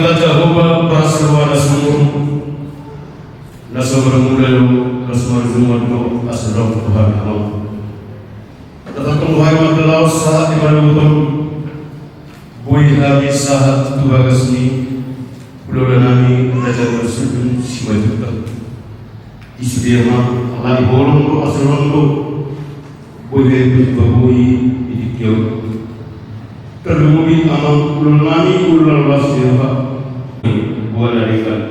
kata Jehovah prasewa na sumur na sobrang mulalo na sumarjungan ko asrong Tuhan Allah. Tatatong buhay magdalaw sa imanutong buhay kami sa tubagas ni Pulau nami Raja Rasulun si Majuta Isbirma Allah ibolong ko asrong ko buhay buhay idikyo terlebih amang Pulau nami Pulau Wasirha buah dari kan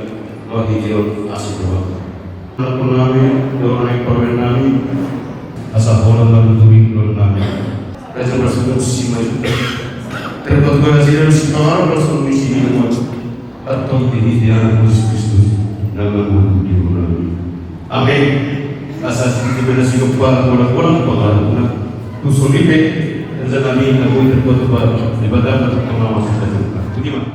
wahijau asrong Pulau nami dorang permen nami asal orang bertubi Pulau nami Raja Rasulun si Majuta terbatas dari sekarang Rasul misi ini atau diri dia Kristus nama di bulan. Amin. Asas kita berasi kepada orang-orang pengaruhnya. Tusul lipe dan kami aku terbuat ibadah untuk pengawasan Tuhan. Bagaimana?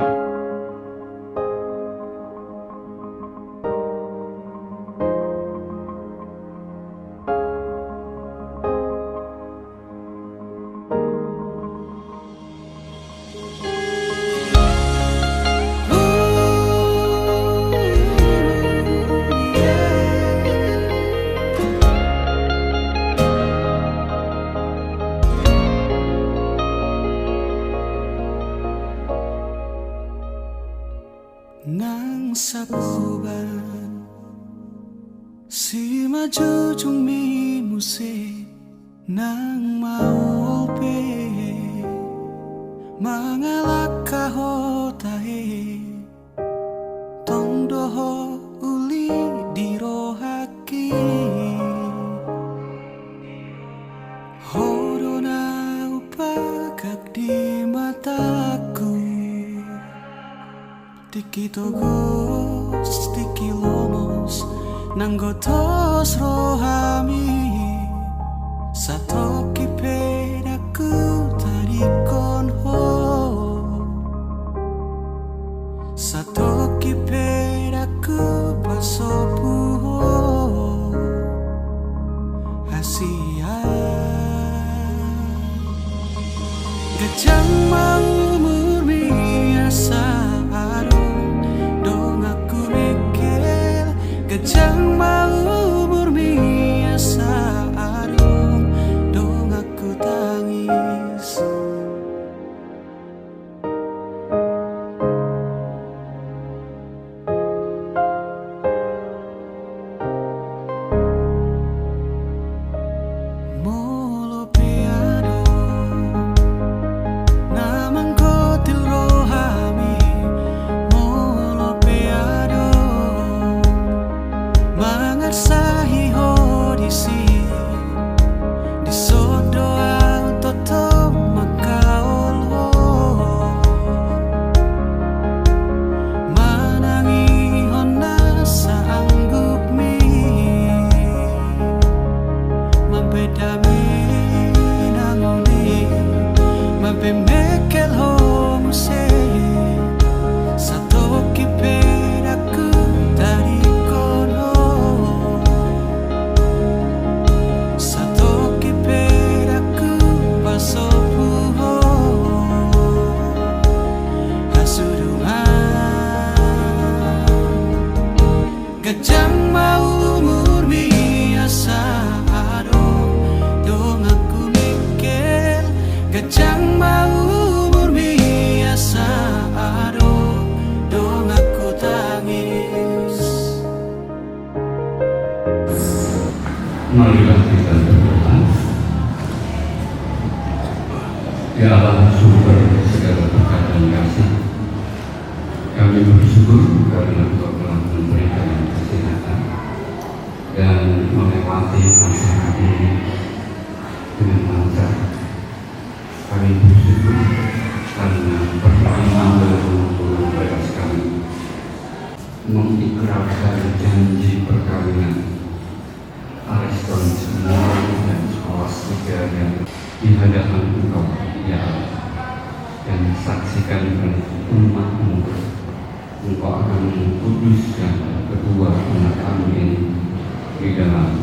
Nang sapuban si majujung mi muse nang maupe mangalak kahotahe tongdoho uli dirohaki horona upagak di mataku Tiki togos, tiki lomos, nanggotos rohami Satoki pedaku tarikon ho Satoki pedaku pasopu ho Hasia Gajang mangumur biasa Gajang mau bermiasa arung dong aku tangis Molo piano namang kotil rohami Molo piano Mangarsahi hodisi di sodoang toto makaol ho manangi hona sa anggup mi mabedami nangoni mabemekel ho muse satoki pedaku dari kono Gajang mau murni asa adong dong aku mikir Gajang mau murni asa adong dong aku tangis Marilah kita berdoa. Ya Allah, sumber segala berkat dan kasih, kami bersyukur karena Engkau telah memberikan kesehatan dan melewati masa ini dengan lancar. Kami bersyukur karena pertolongan dan pengampunan belas kami mengikrarkan janji perkawinan Ariston semua dan Scholastika yang di hadapan Engkau, ya Allah, dan saksikan umat-Mu Engkau akan mengkuduskan kedua anak kami ini di dalam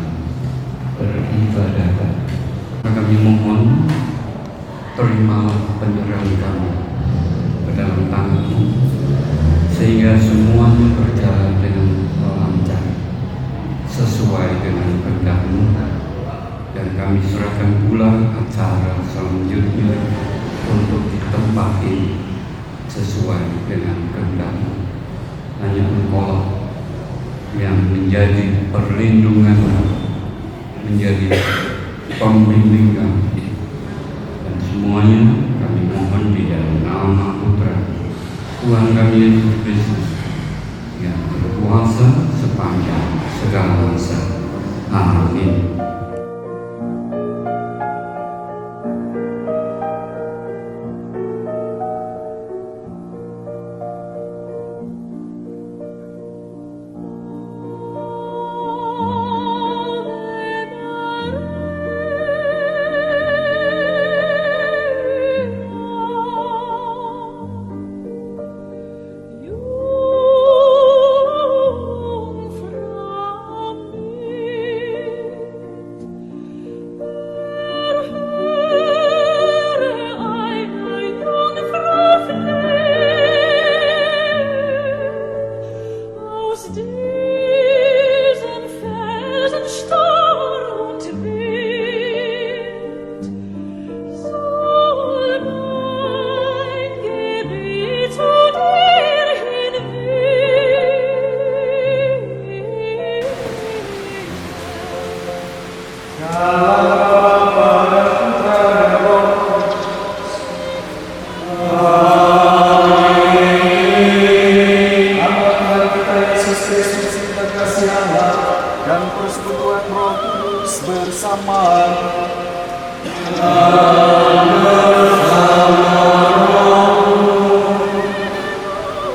beribadah. Kami mohon terimalah penyerahan kami ke dalam tangan-Mu, sehingga semuanya berjalan dengan lancar sesuai dengan kehendak-Mu, dan kami serahkan pula acara selanjutnya untuk ditempati sesuai dengan kehendak-Mu. Hanya Engkau yang menjadi perlindungan, menjadi pembimbingan, dan semuanya kami mohon di dalam nama Putra Tuhan kami Yesus Kristus yang berkuasa sepanjang segala masa. Amin.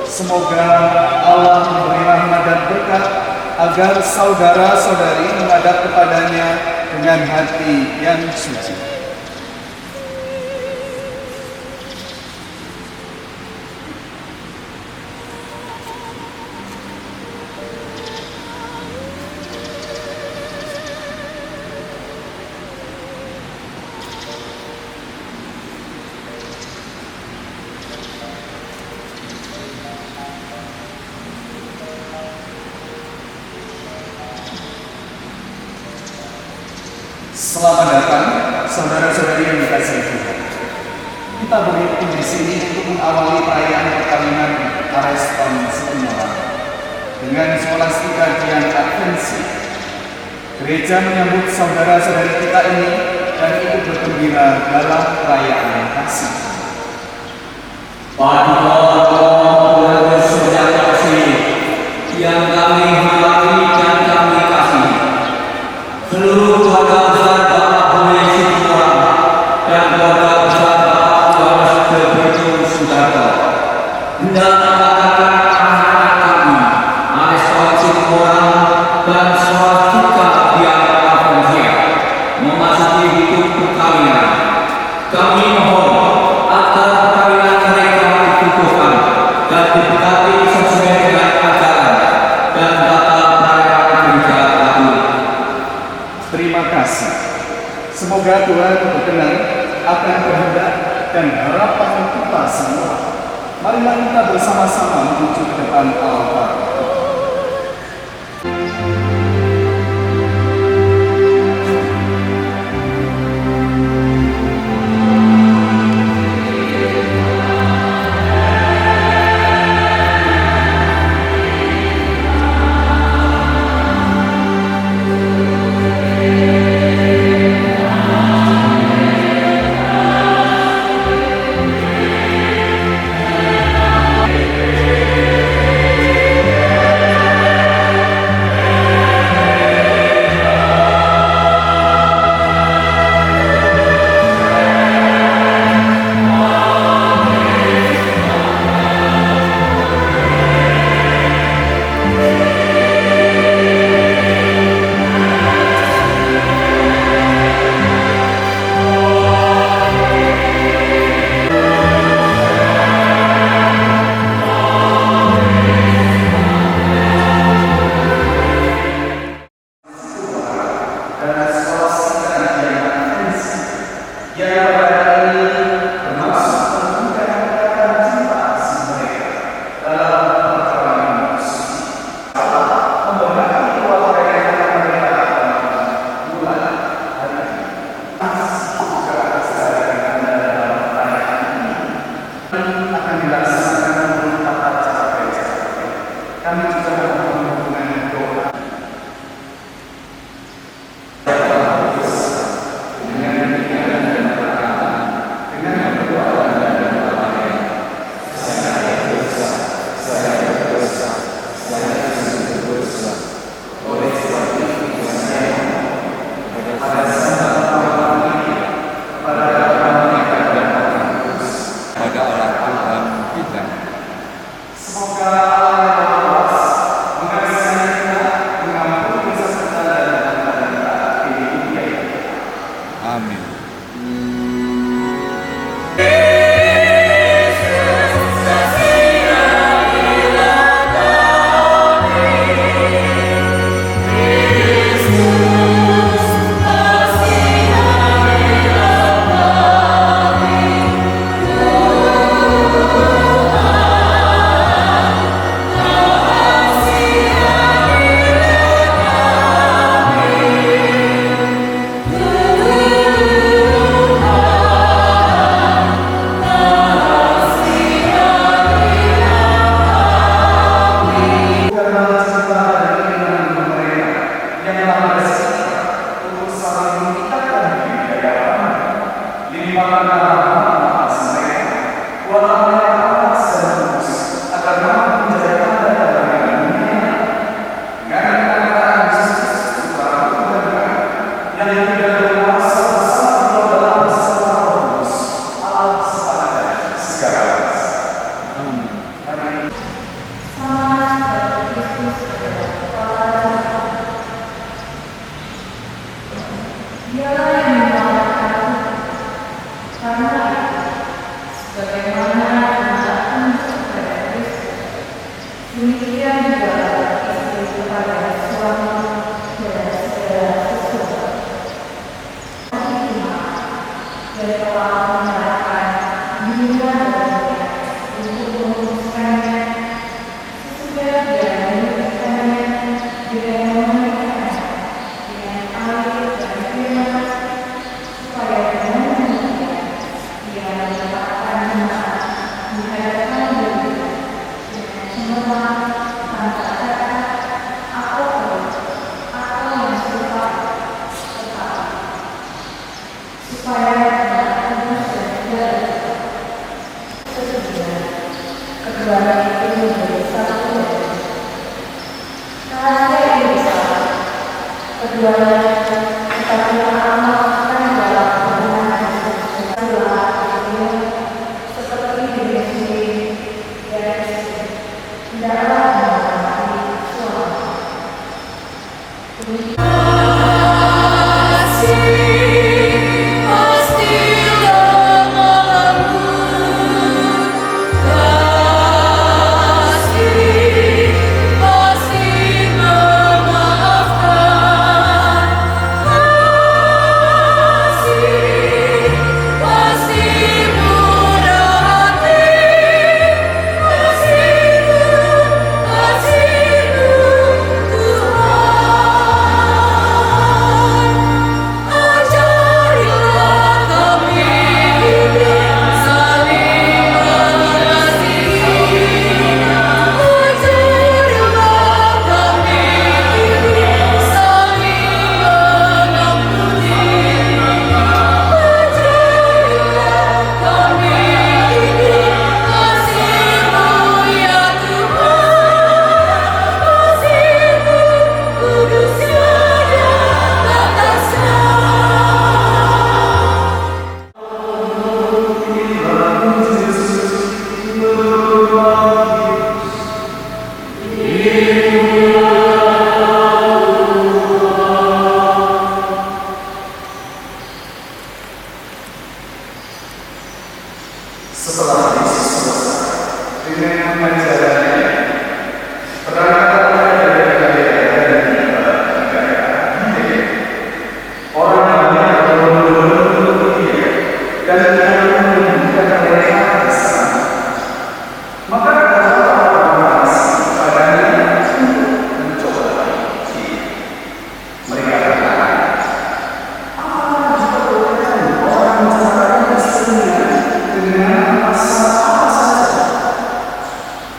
Semoga Allah memberi rahmat dan berkat agar saudara-saudari menghadap kepadanya dengan hati yang suci. Selamat datang, saudara-saudari yang dikasihi Tuhan. Kita berkumpul di sini untuk mengawali perayaan perkawinan Ariston Setiawan dengan skolastika Dian Advensi. Gereja menyambut saudara-saudari kita ini dan ikut bergembira dalam perayaan kasih. Padahal saudara kasih yang kami hormati dan kami kasih, seluruh keluarga besar Bapak Boy Sitiawan dan keluarga besar Bapak Tuanes Keberjung Sudarto, hendak mengatakan anak kami Ariston Sitiawan dan skolastika Dian Advensi memasuki hidup perkawinan. Kami mohon agar perkawinan mereka dikukuhkan dan diberkati sesuai dengan ajaran dan tata perayaan gereja Katolik. Terima kasih. Semoga Tuhan berkenan akan kehendak dan harapan kita semua. Marilah kita bersama-sama menuju ke depan altar.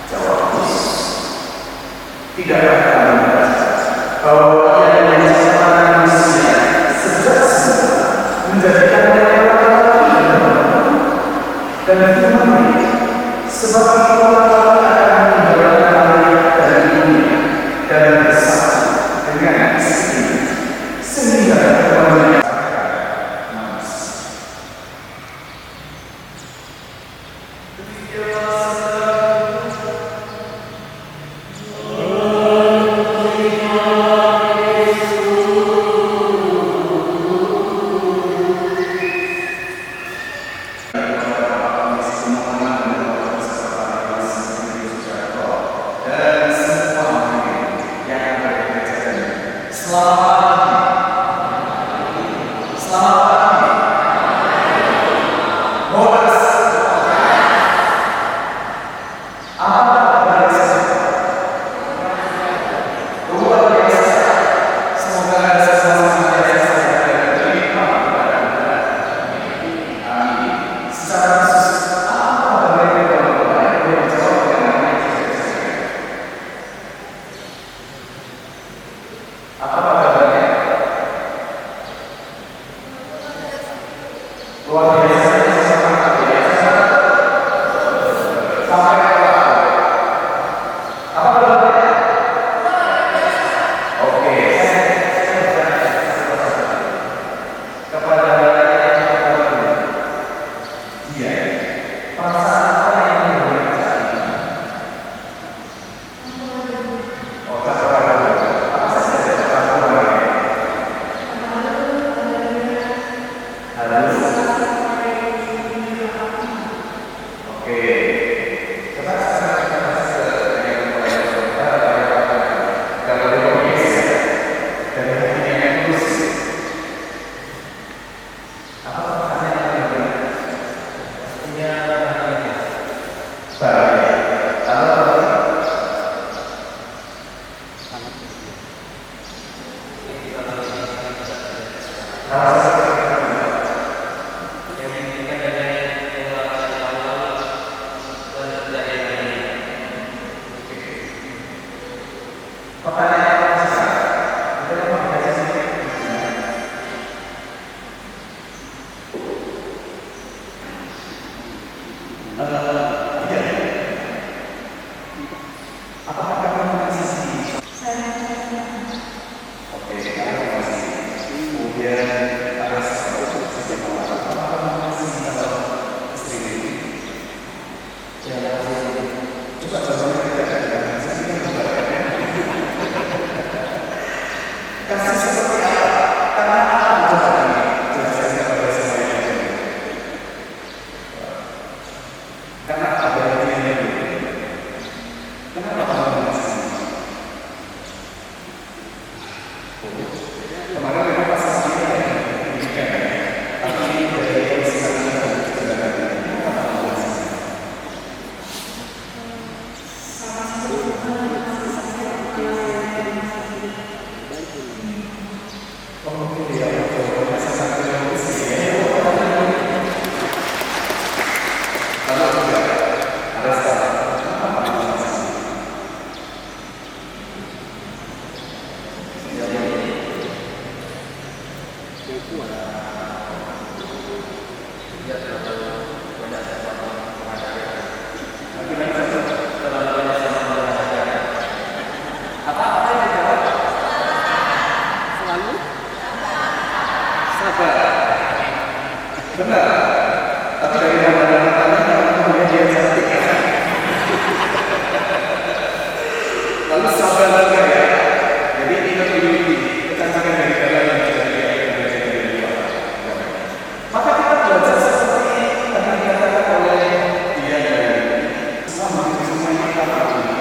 Jawab. Luar biasa, sangat biasa. Sampai apa berarti? Oke, kepada dia perasaan apa yang diberikan oh apa saja oke benar, tapi dari matanya kemudian dia cantik. Lalu sabar lagi ya. Jadi ingat ini kecantikan dari dalam yang bisa belajar dari luar. Maka kita belajar seperti tadi dikatakan oleh dia dari selama semua kita lakukan.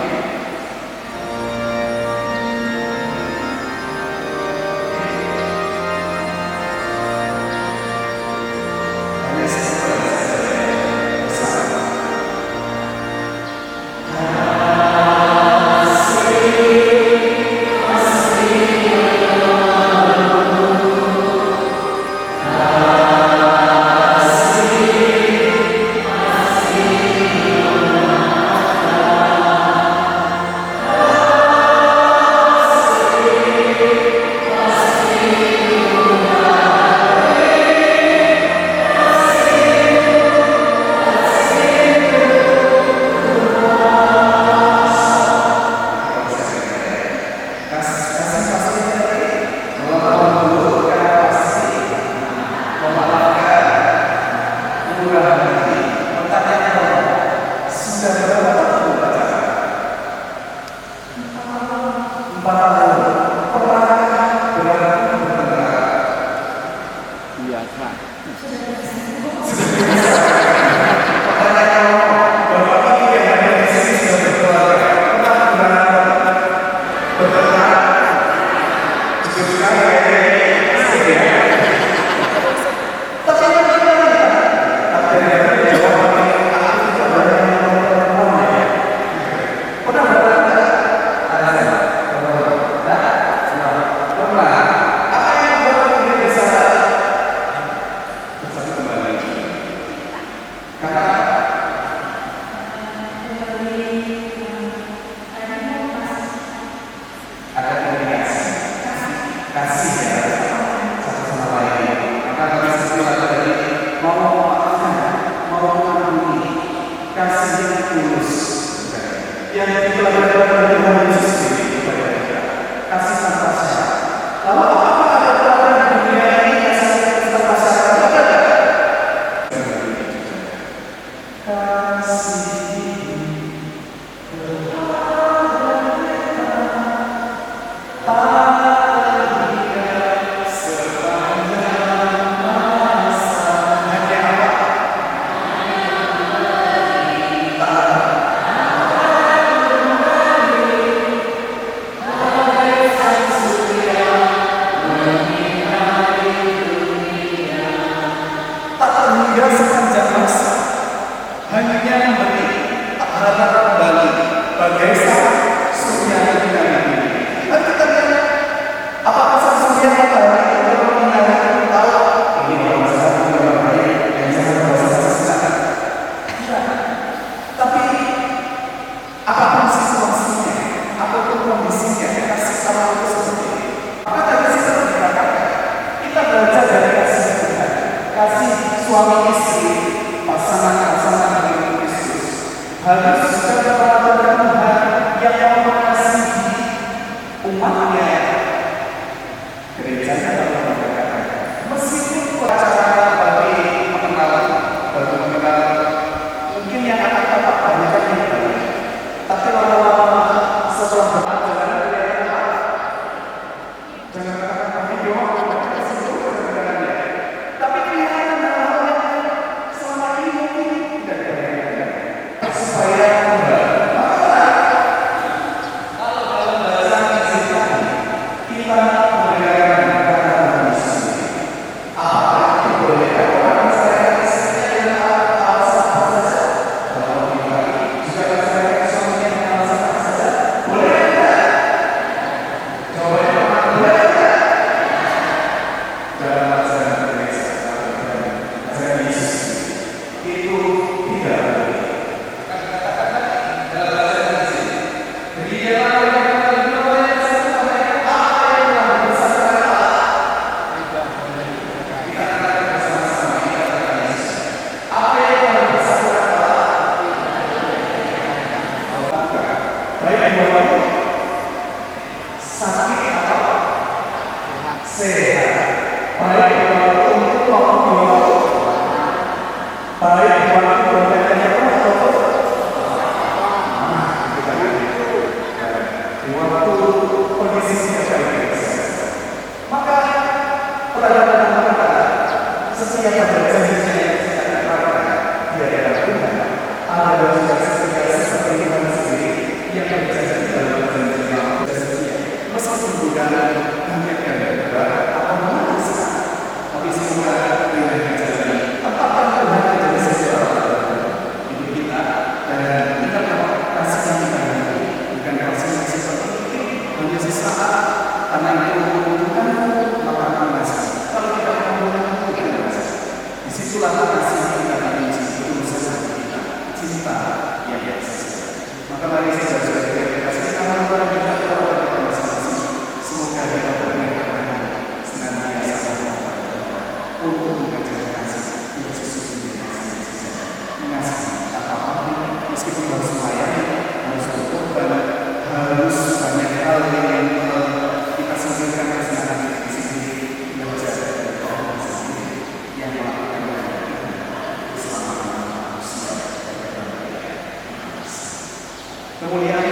Kasih ya satu sama lain. Maka kami sesuatu dari mau suami istri, pasangan-pasangan dari Kristus harus secara Tuhan yang mengasihi umatnya. Gerejanya dalam berkata, meskipun acara bagi pengenalan, baru mengenal, mungkin yang akan dapat banyak yang baik, tapi lama-lama setelah berjalan jangan katakan kami doa, tapi kelihatan hal yang selama ini mungkin tidak ada supaya kalau dalam bahasa Inggris kita sakit atau sehat, baik untuk baik bolehnya atau waktu kondisinya baik. Maka peradaban kita setiap berjanji dia ada Tuhan, ada sesuatu seperti kita sendiri yang berjanji dalam perjanjian meskipun bukan hanya apa mana tapi semua dengan berjanji apakah Tuhan menjadi sesuatu hidup kita dan kita kasih kita bukan kasih seperti itu hanya sesaat karena itu membutuhkan maka akan kasih kalau kita membutuhkan bukan kasih disitulah kasih kita tadi itu sesuatu kita cinta yang biasa maka mari saya kasih kita kepada kita semoga kita berkenan senantiasa untuk mengajar kasih untuk sesungguhnya mengasihi apapun meskipun harus melayani harus berkorban harus banyak hal yang kita sembunyikan kesenangan di sini belajar dari orang sendiri yang melakukan selama kemuliaan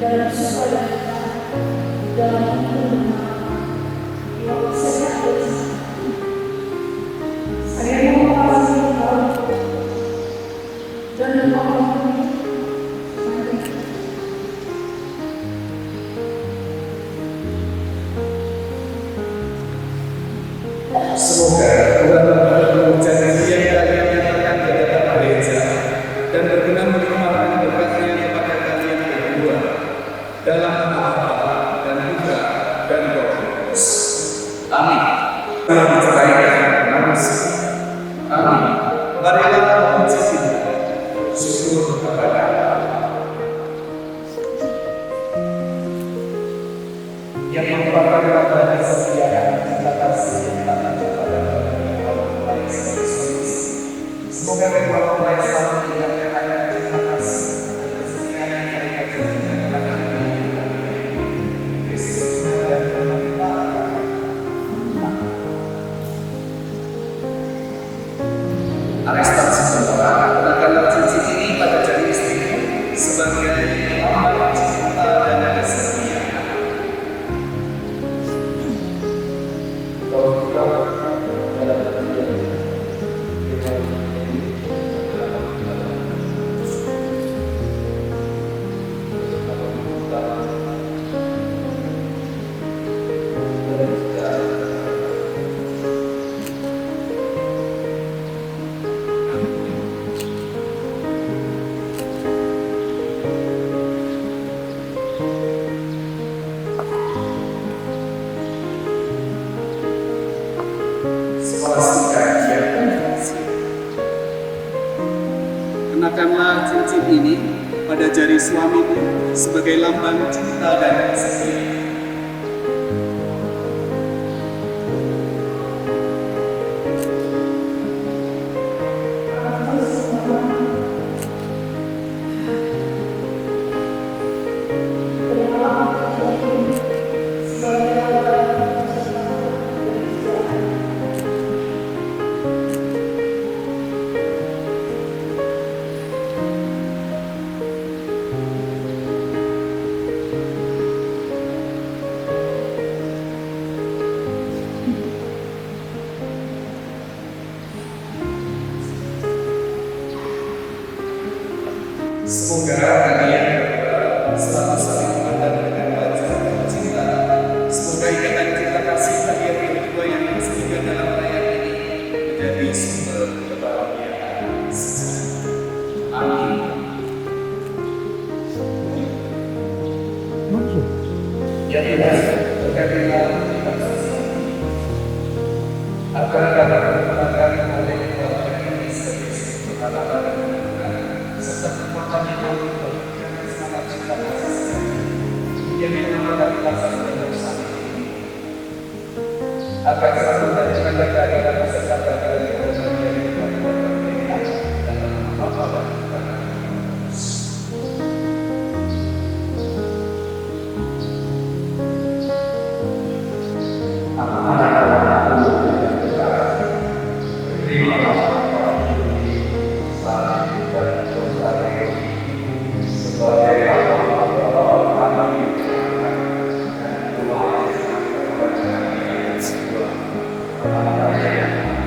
dalam sukacita, dalam kebenaran. Ya saya mau mengasihi Engkau dan memohon Semoga Tuhan mengucapkan yang kalian nyatakan di hadapan gereja dan berkenan melimpahkan berkatnya kepada kalian berdua dalam nama Bapa dan Putra dan Roh Kudus. Amin. Dalam percaya manusia. Amin. Marilah memuji Tuhan. Syukur kepada Allah yang merupakan kabar kesetiaan kita kasih yang tak kepada Allah. Semoga kedua mempelai selalu menjaga terima kasih dan kesetiaan yang mereka tunjukkan kepada Kristus dan Arestasi seseorang gunakanlah cincin ini pada jari istrimu sebagai lambang cinta dan kesetiaan. Kenakanlah cincin ini pada jari suamimu sebagai lambang cinta dan kesetiaan. Semoga kalian selalu saling memandang dengan wajah cinta. Semoga ikatan cinta kasih kalian berdua yang bersama dalam layar ini menjadi sumber kebahagiaan sejati. Amin. Ya Tuhan, berkatilah kita agar dapat berpegang oleh keluarga ini sebagai pengalaman serta kekuatan yang memberikan semangat cinta kasih yang menyelamatkan pelaksanaan bersama ini agar selalu menjadikan mereka dalam kesehatan dan menjadi kekuatan dalam apa dan Amin.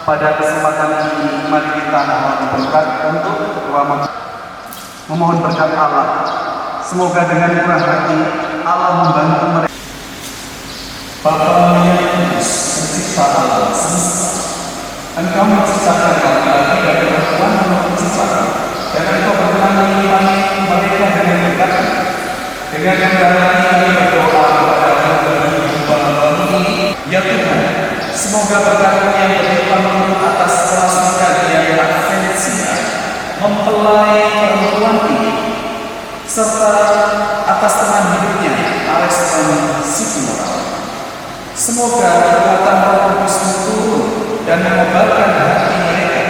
Pada kesempatan ini, mari kita mohon berkat untuk kedua memohon berkat Allah. Semoga dengan murah hati Allah membantu mereka. Bapa yang mencipta alam semesta, Engkau menciptakan laki-laki dari perempuan untuk menciptakan, dan Engkau berkenan menyimpan mereka dengan berkat. Dengan kendala kami berdoa kepada-Mu dalam kehidupan ini, ya Tuhan. Semoga berkat-Mu yang berlimpah atas kelaskan yang tak sia-sia mempelai perempuan ini, serta atas teman hidupnya Areston Situmorang. Semoga kekuatan Roh Kudus-Mu turun dan mengobarkan hati mereka,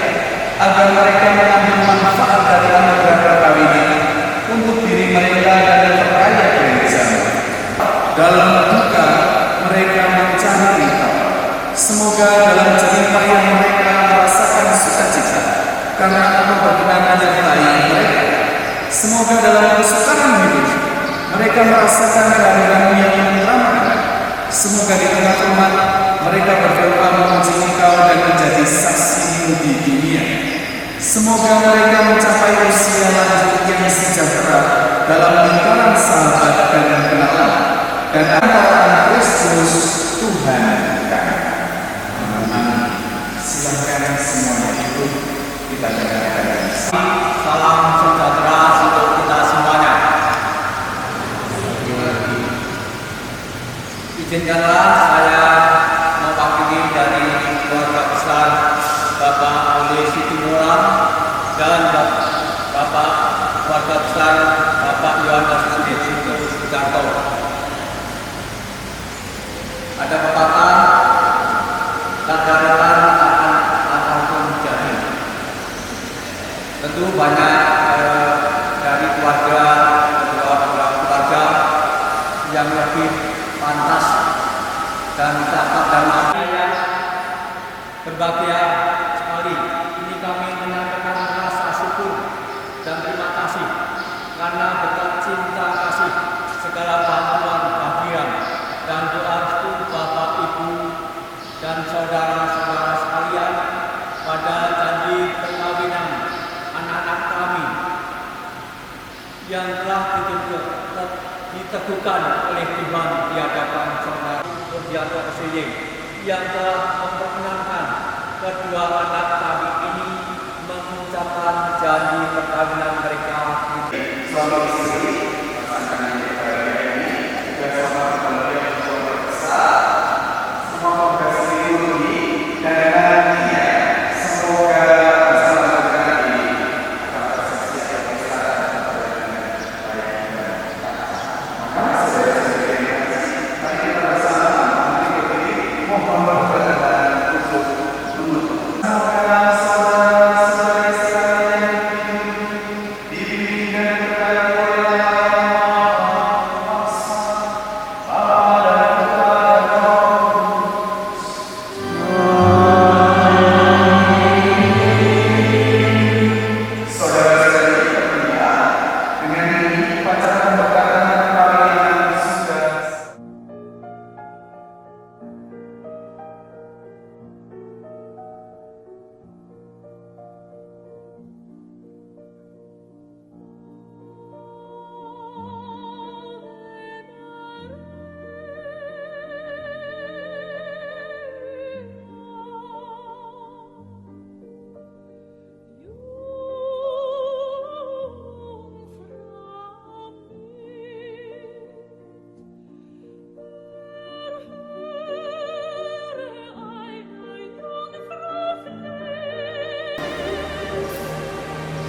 agar mereka mengambil manfaat dari anugerah perkawinan untuk diri mereka dan memperkaya gereja-Mu. Dalam duka mereka mencari berita. Semoga dalam jerih payah mereka merasakan sukacita karena Engkau berkenan menyertai mereka. Semoga dalam kesukaran hidup mereka merasakan kehadiran-Mu yang menenteramkan. Semoga di tengah umat mereka berdoa memuji Engkau dan menjadi saksi-Mu di dunia. Semoga mereka mencapai usia lanjut yang sejahtera dalam lingkaran sahabat dan kenalan, dan antara Kristus Tuhan kami. Silakan semuanya itu kita dengarkan. Salam sejahtera untuk kita semuanya. Izinkanlah saya mewakili dari keluarga besar Bapak Oleh Situmorang dan Bapak keluarga besar Bapak Yohanes Sudarto. Ada pepatah, tak daratan akan apapun jadi. Tentu banyak dari keluarga yang lebih pantas dan dapat dan mampu. Berbahagia sekali ini kami menyampaikan rasa syukur dan terima kasih karena berkat cinta kasih segala bantuan bagian dan doa restu Bapak Ibu dan saudara-saudara sekalian pada janji perkawinan anak-anak kami yang telah diteguhkan oleh Tuhan di hadapan saudara Sudiarto SY yang telah memperkenankan kedua anak kami ini mengucapkan janji perkawinan mereka. Suami istri pasangan yang berbahagia ini bersama keluarga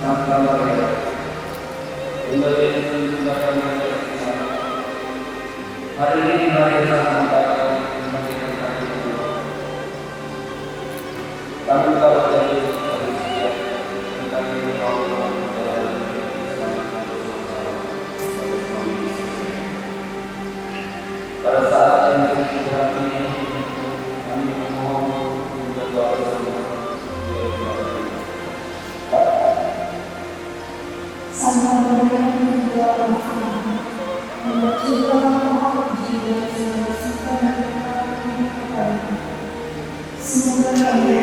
Hari ini hari yang kami tahu dari pada saat yang Tuhan ini kami memohon berdoa sama dengan doa membuat jiwa jiwa semoga kami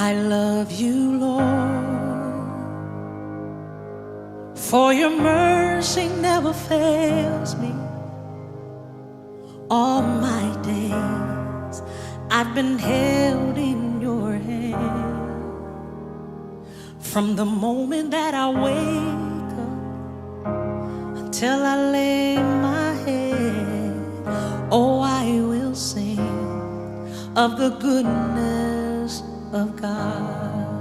I love you, Lord, for your mercy never fails me. All my days I've been held in your hand. From the moment that I wake up until I lay my head, oh, I will sing of the goodness of God.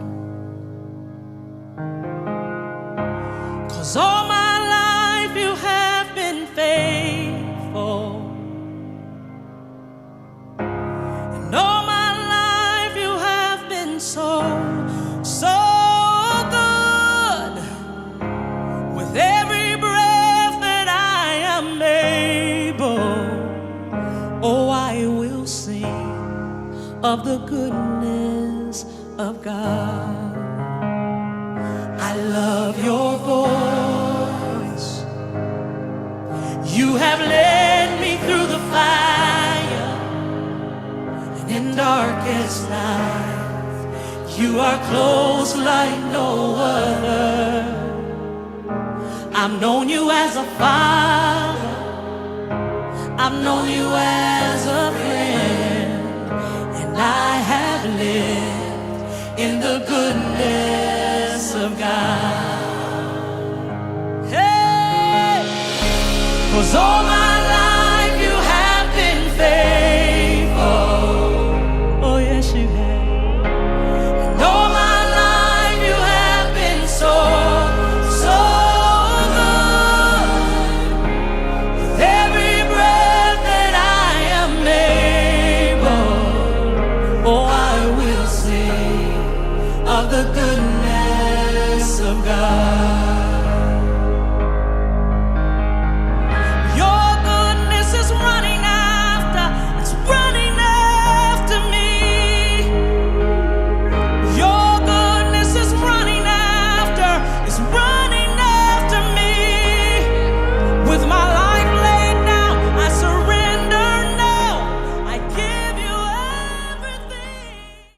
'Cause all my life you have been faithful, and all my life you have been so good. With every breath that I am able, oh, I will sing of the goodness of God. I love your voice. You have led me through the fire, and in darkest night, you are close like no other. I've known you as a father, I've known you as a friend, and I have lived in the goodness of God. Hey, 'cause all